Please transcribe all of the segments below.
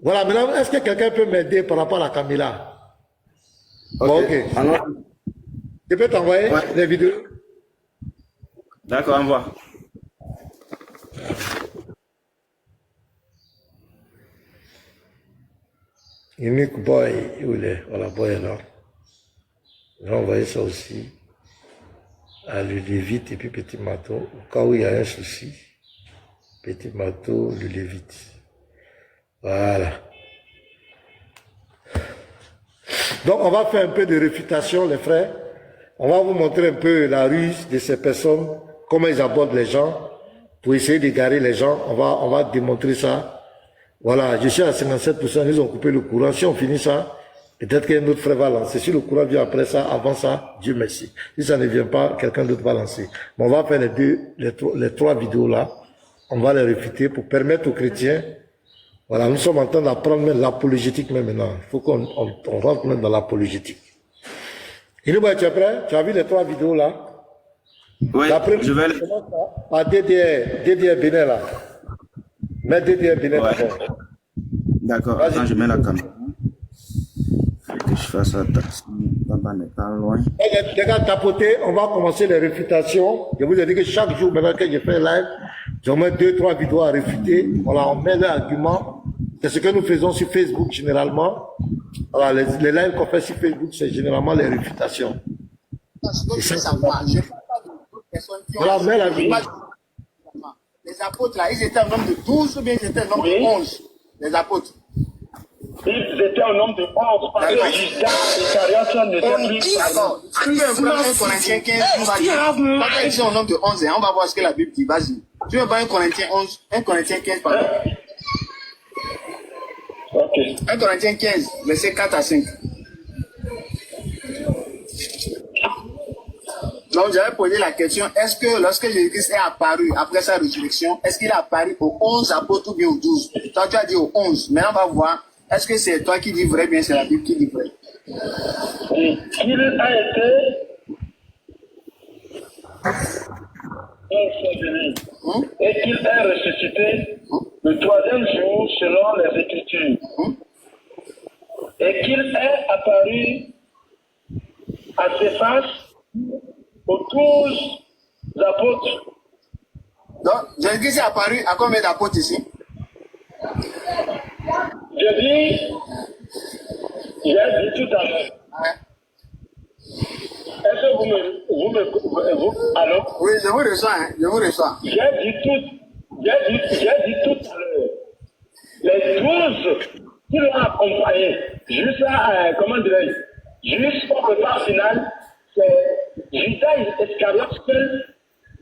Voilà, maintenant, est-ce que quelqu'un peut m'aider par rapport à Camilla? Ok. Bon, ok. Alors, Je peux t'envoyer ouais. les vidéos? D'accord, envoie. Unique boy, où il est? Voilà, boy est là. Je vais envoyer ça aussi à Lulévite et puis Petit Mato. Au cas où il y a un souci, Petit Mato, Lulévite. Voilà. Donc, on va faire un peu de réfutation, les frères. On va vous montrer un peu la ruse de ces personnes, comment ils abordent les gens, pour essayer d'égarer les gens. On va démontrer ça. Voilà, je suis à 57%, ils ont coupé le courant. Si on finit ça, peut-être qu'un autre frère va lancer. Si le courant vient après ça, avant ça, Dieu merci. Si ça ne vient pas, quelqu'un d'autre va lancer. Mais on va faire les trois vidéos là. On va les réfuter pour permettre aux chrétiens. Voilà, nous sommes en train d'apprendre même l'apologétique même maintenant. Il faut qu'on rentre même dans l'apologétique. Inouba, tu es prêt? Tu as vu les trois vidéos là? Oui, je vais... À DDR Bénin là. Mets DDR Bénin d'abord. D'accord, attends, je mets la caméra. Faut que je fasse attention. Papa n'est pas loin. Les gars, tapoter, on va commencer les réfutations. Je vous ai dit que chaque jour, maintenant que je fais un live, je mets 2-3 vidéos à réfuter. Voilà, on met leurs arguments. C'est ce que nous faisons sur Facebook généralement. Voilà, les lives qu'on fait sur Facebook, c'est généralement les réfutations. Et ça, savoir. Voilà, mets la vidéo. Les apôtres là, ils étaient un nombre de 12 ou bien ils étaient un nombre de 11, les apôtres. Ils étaient au nombre de 11 parce que Judas Iscariote n'était plus. D'accord. Si tu veux 1 Corinthiens 15, on va dire. Quand ils sont au nombre de 11, on va voir ce que la Bible dit. Vas-y. Tu veux 1 Corinthiens 11, 1 Corinthiens 15, pardon. Ok. 1 Corinthiens 15, versets 4 à 5. Donc, j'avais posé la question, est-ce que lorsque Jésus-Christ est apparu après sa résurrection, est-ce qu'il est apparu aux 11 apôtres ou bien aux 12? Toi, tu as dit aux 11. Maintenant, on va voir, est-ce que c'est toi qui dis vrai, bien c'est la Bible qui dit vrai? Et qu'il a été et qu'il est ressuscité le 3e jour selon les Écritures. Et qu'il est apparu à ses faces aux 12 apôtres. Donc, Jésus-Christ est apparu à combien d'apôtres ici? J'ai dit tout à l'heure. Ouais. Est-ce que vous allô? Oui, je vous reçois, hein, je vous reçois. J'ai dit tout à l'heure. Les 12 qui l'ont accompagné jusqu'à, comment dirais-je, jusqu'au repas final, c'est Judas Iscariote seul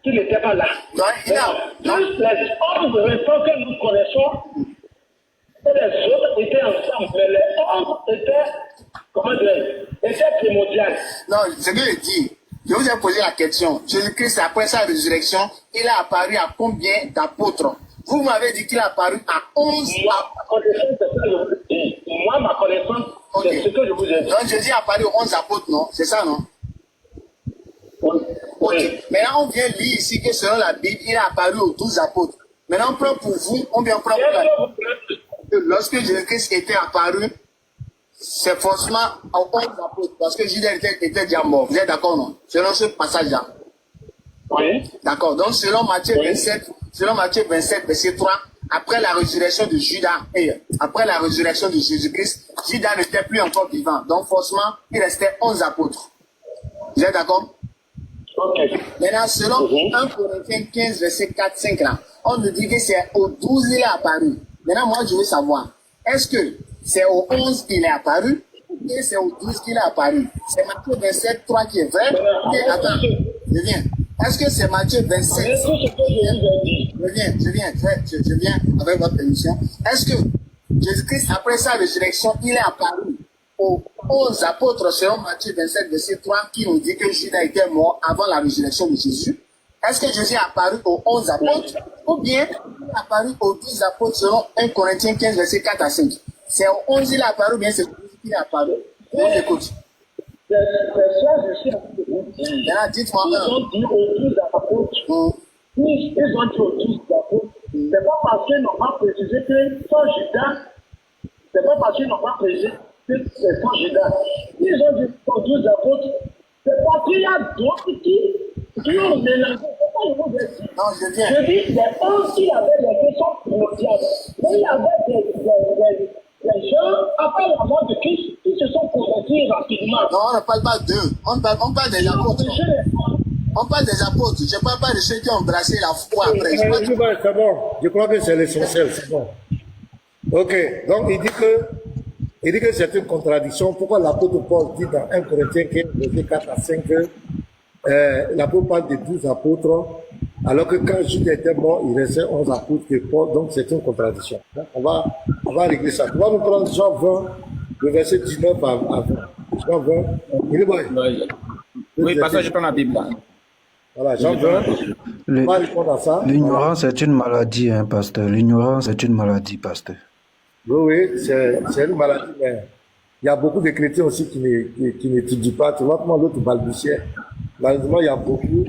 qui n'était pas là. Donc, Tous les 11 restants que nous connaissons, et les autres étaient ensemble, mais les 11 étaient, comment dirais-je, étaient primordiales. non, ce que je dis, je vous ai posé la question. Jésus-Christ, après sa résurrection, il a apparu à combien d'apôtres? Vous m'avez dit qu'il a apparu à 11. Moi, ma connaissance, c'est ça que je vous dis. Moi, ma connaissance, c'est ce que je vous ai dit. Donc, Jésus a apparu aux 11 apôtres, non? C'est ça, non? Oui. Ok. Maintenant, on vient lire ici que selon la Bible, il a apparu aux 12 apôtres. Maintenant, on prend pour vous, on vient prendre pour lorsque Jésus-Christ était apparu, c'est forcément aux 11 apôtres, parce que Judas était déjà mort. Vous êtes d'accord, non? Selon ce passage-là. Oui. D'accord. Donc, selon Matthieu 27, verset 3, après la résurrection de Judas, et après la résurrection de Jésus-Christ, Judas n'était plus encore vivant. Donc, forcément, il restait 11 apôtres. Vous êtes d'accord? Ok. Maintenant, selon 1 Corinthiens 15, verset 4-5, là, on nous dit que c'est aux 12 il est apparu. Maintenant, moi, je veux savoir, est-ce que c'est aux 11 qu'il est apparu ou bien c'est aux 12 qu'il est apparu? C'est Matthieu 27, 3 qui est vrai? Mais attends, je viens. Est-ce que c'est Matthieu 27? Je viens avec votre permission. Est-ce que Jésus-Christ, après sa résurrection, il est apparu aux 11 apôtres selon Matthieu 27, verset 3, qui nous dit que Judas était mort avant la résurrection de Jésus? Est-ce que Jésus est apparu aux 11 apôtres ou bien il est apparu aux 12 apôtres selon 1 Corinthiens 15, verset 4 à 5? C'est aux 11 il est apparu ou bien c'est aux 12 qu'il est apparu? On écoute. Maintenant, dites-moi Ils ont dit aux 12 apôtres. Ils ont dit aux 12 apôtres. C'est pas parce qu'ils n'ont pas précisé que soit Judas Matthieu n'a pas précisé que c'est pas Judas. Ils ont dit aux 12 apôtres, c'est parce qu'il y a d'autres qui ont mélangé. C'est pas le mot de dire. Non, je viens. Je dis, les 11 qui avaient les questions primordiales. Mais il y avait des gens, après la mort de Christ, qui se sont convertis rapidement. Non, on ne parle pas d'eux. On parle des apôtres. On parle des apôtres. Je ne parle pas de ceux qui ont embrassé la foi après. C'est bon. Je crois que c'est l'essentiel, c'est bon. Ok, donc il dit que c'est une contradiction. Pourquoi l'apôtre Paul dit dans 1 Corinthiens 15, verset 4 à 5 que l'apôtre parle de 12 apôtres, alors que quand Judas était mort, il restait 11 apôtres que Paul, donc c'est une contradiction. On va régler ça. On va nous prendre Jean 20, le verset 19 à 20. Jean 20, il est bon. Oui, parce que je prends la Bible là. Voilà, Jean 20, on va répondre à ça. L'ignorance est une maladie, hein, pasteur. L'ignorance est une maladie, pasteur. Oui, c'est une maladie, mais il y a beaucoup de chrétiens aussi qui n'étudient pas. Tu vois comment l'autre balbutiait. Malheureusement, il y a beaucoup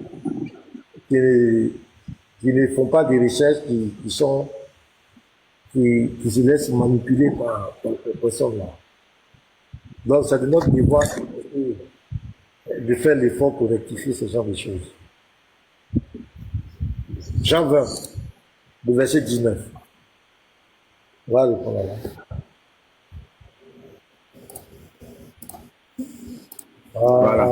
qui ne font pas des recherches, qui se laissent manipuler par ces personnes-là. Donc, c'est de notre devoir de faire l'effort pour rectifier ce genre de choses. Jean 20, le verset 19. Voilà le point là. Voilà.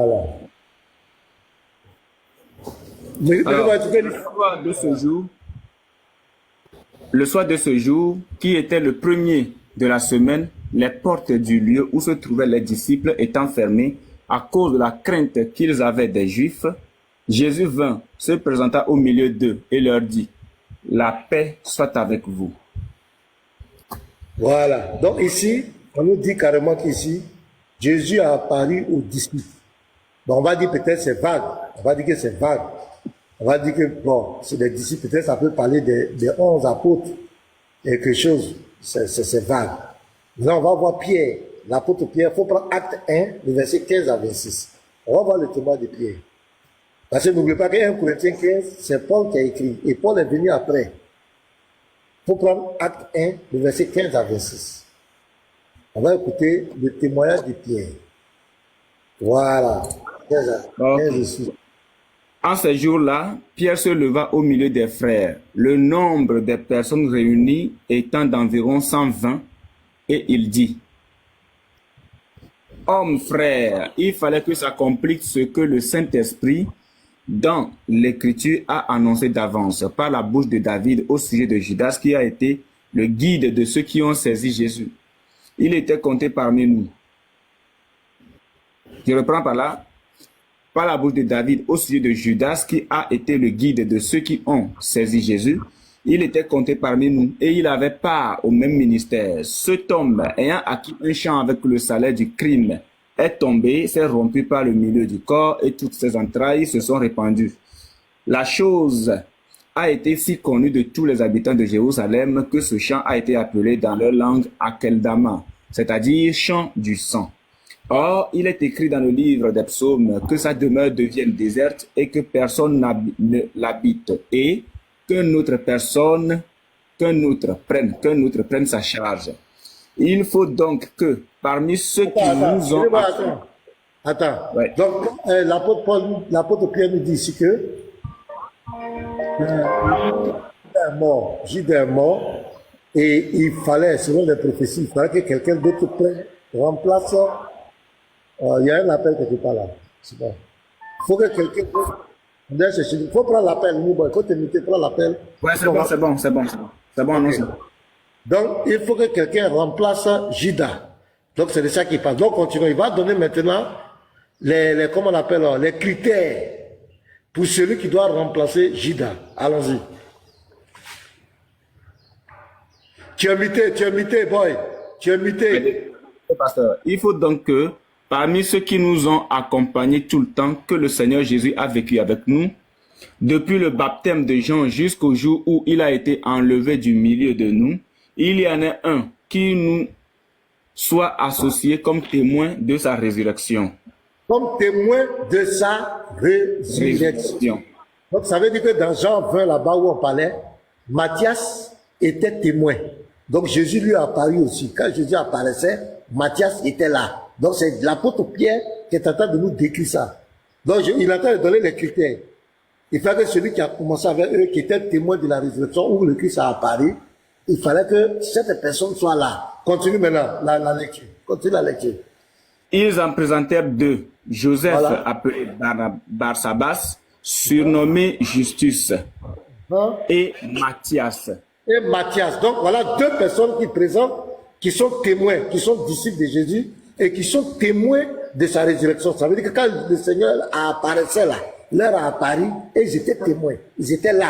Le soir de ce jour, qui était le premier de la semaine, les portes du lieu où se trouvaient les disciples étant fermées à cause de la crainte qu'ils avaient des Juifs, Jésus vint, se présenta au milieu d'eux et leur dit, « La paix soit avec vous. » Voilà. Donc ici, on nous dit carrément qu'ici, Jésus a apparu aux disciples. Donc on va dire peut-être c'est vague. On va dire que c'est vague. On va dire que, bon, c'est des disciples, peut-être ça peut parler des 11 apôtres. Et quelque chose, c'est vague. Maintenant, on va voir Pierre, l'apôtre Pierre. Il faut prendre Acte 1, le verset 15 à 26. On va voir le témoin de Pierre. Parce que n'oubliez pas que 1 Corinthiens 15, c'est Paul qui a écrit. Et Paul est venu après. Il faut prendre Acte 1, le verset 15 à 26. On va écouter le témoignage de Pierre. Voilà. 15 à 26. En ces jours-là, Pierre se leva au milieu des frères, le nombre des personnes réunies étant d'environ 120, et il dit, « Hommes, frères, il fallait que s'accomplisse ce que le Saint-Esprit, dans l'Écriture, a annoncé d'avance par la bouche de David au sujet de Judas, qui a été le guide de ceux qui ont saisi Jésus. Il était compté parmi nous. » Je reprends par là. Par la bouche de David au sujet de Judas, qui a été le guide de ceux qui ont saisi Jésus. Il était compté parmi nous et il avait part au même ministère. Cet homme, ayant acquis un champ avec le salaire du crime, est tombé, s'est rompu par le milieu du corps et toutes ses entrailles se sont répandues. La chose a été si connue de tous les habitants de Jérusalem que ce champ a été appelé dans leur langue Akeldama, c'est-à-dire champ du sang. Or, il est écrit dans le livre des psaumes que sa demeure devienne déserte et que personne ne l'habite et qu'un autre prenne sa charge. Il faut donc que parmi ceux qui nous ont... Attends. Ouais. Donc, l'apôtre Pierre nous dit ici que Judas est mort et il fallait, selon les prophéties, il fallait que quelqu'un d'autre remplace. Il y a un appel quelque part là. C'est bon. Il faut que quelqu'un... Il faut prendre l'appel, il faut te muter, prendre l'appel. Ouais, c'est bon, annonce. Donc, il faut que quelqu'un remplace Judas. Donc, c'est de ça qu'il parle. Donc, continuons. Il va donner maintenant comment on appelle, les critères pour celui qui doit remplacer Judas. Allons-y. Tu es muté, boy. Tu es muté. Pasteur, il faut donc que parmi ceux qui nous ont accompagnés tout le temps que le Seigneur Jésus a vécu avec nous, depuis le baptême de Jean jusqu'au jour où il a été enlevé du milieu de nous, il y en a un qui nous soit associé comme témoin de sa résurrection. Comme témoin de sa résurrection. Donc ça veut dire que dans Jean 20, là-bas où on parlait, Matthias était témoin. Donc Jésus lui a apparu aussi. Quand Jésus apparaissait, Matthias était là. Donc c'est l'apôtre Pierre qui est en train de nous décrire ça. Donc il est en train de donner les critères. Il fallait que celui qui a commencé avec eux, qui était témoin de la résurrection où le Christ a apparu, il fallait que cette personne soit là. Continue maintenant la lecture. Continue la lecture. Ils en présentèrent deux. Joseph, Voilà. appelé Barsabas, surnommé Justus, Hein? et Matthias. Et Matthias. Donc voilà deux personnes qui présentent, qui sont témoins, qui sont disciples de Jésus et qui sont témoins de sa résurrection. Ça veut dire que quand le Seigneur a apparaissait là, leur a apparu et ils étaient témoins. Ils étaient là.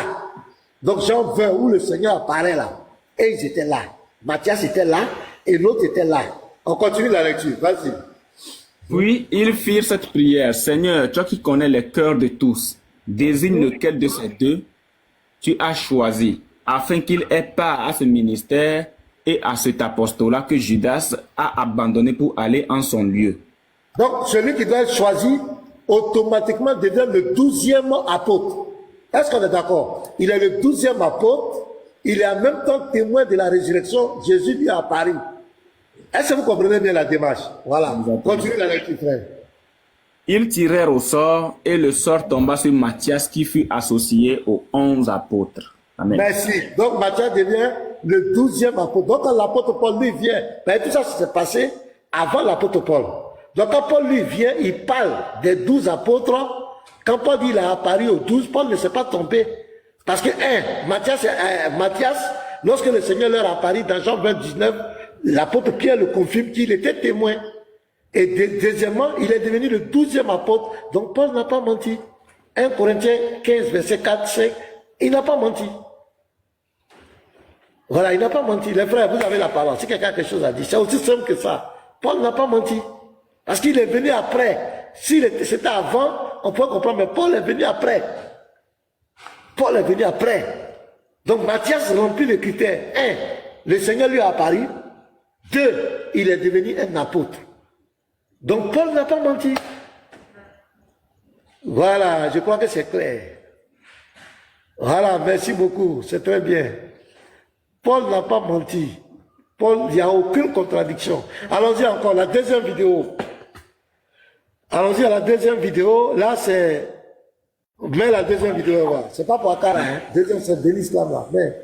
Donc Jean 20 où le Seigneur apparaît là, et ils étaient là. Matthias était là et l'autre était là. On continue la lecture. Vas-y. Puis ils firent cette prière. Seigneur, toi qui connais les cœurs de tous, désigne lequel de ces deux tu as choisi, afin qu'il ait part à ce ministère et à cet apostolat que Judas a abandonné pour aller en son lieu. Donc celui qui doit être choisi, automatiquement devient le 12e apôtre. Est-ce qu'on est d'accord? Il est le 12e apôtre, il est en même temps témoin de la résurrection, Jésus lui a apparu. Est-ce que vous comprenez bien la démarche? Voilà. Continue la lecture, frère. Ils tirèrent au sort et le sort tomba sur Matthias qui fut associé aux 11 apôtres. Amen. Merci. Donc Matthias devient le 12e apôtre. Donc quand l'apôtre Paul lui vient, ben, tout ça s'est passé avant l'apôtre Paul. Donc quand Paul lui vient, il parle des 12 apôtres. Quand Paul dit qu'il a apparu aux 12, Paul ne s'est pas trompé. Parce que, Matthias, lorsque le Seigneur leur a apparu dans Jean 29, l'apôtre Pierre le confirme qu'il était témoin. Et deuxièmement, il est devenu le 12e apôtre. Donc Paul n'a pas menti. 1 Corinthiens 15, verset 4, 5, il n'a pas menti. Voilà, il n'a pas menti. Les frères, vous avez la parole. Si quelqu'un a quelque chose à dire, c'est aussi simple que ça. Paul n'a pas menti. Parce qu'il est venu après. Si c'était avant, on peut comprendre, mais Paul est venu après. Paul est venu après. Donc Matthias remplit les critères. 1, le Seigneur lui a apparu. 2, il est devenu un apôtre. Donc Paul n'a pas menti. Voilà, je crois que c'est clair. Voilà, merci beaucoup, c'est très bien. Paul n'a pas menti. Paul, il n'y a aucune contradiction. Allons-y encore, la deuxième vidéo. Allons-y à la deuxième vidéo. Là, c'est... Mais la deuxième vidéo, c'est pas pour Akara, hein. Deuxième, c'est Denis Lam, là. Mais...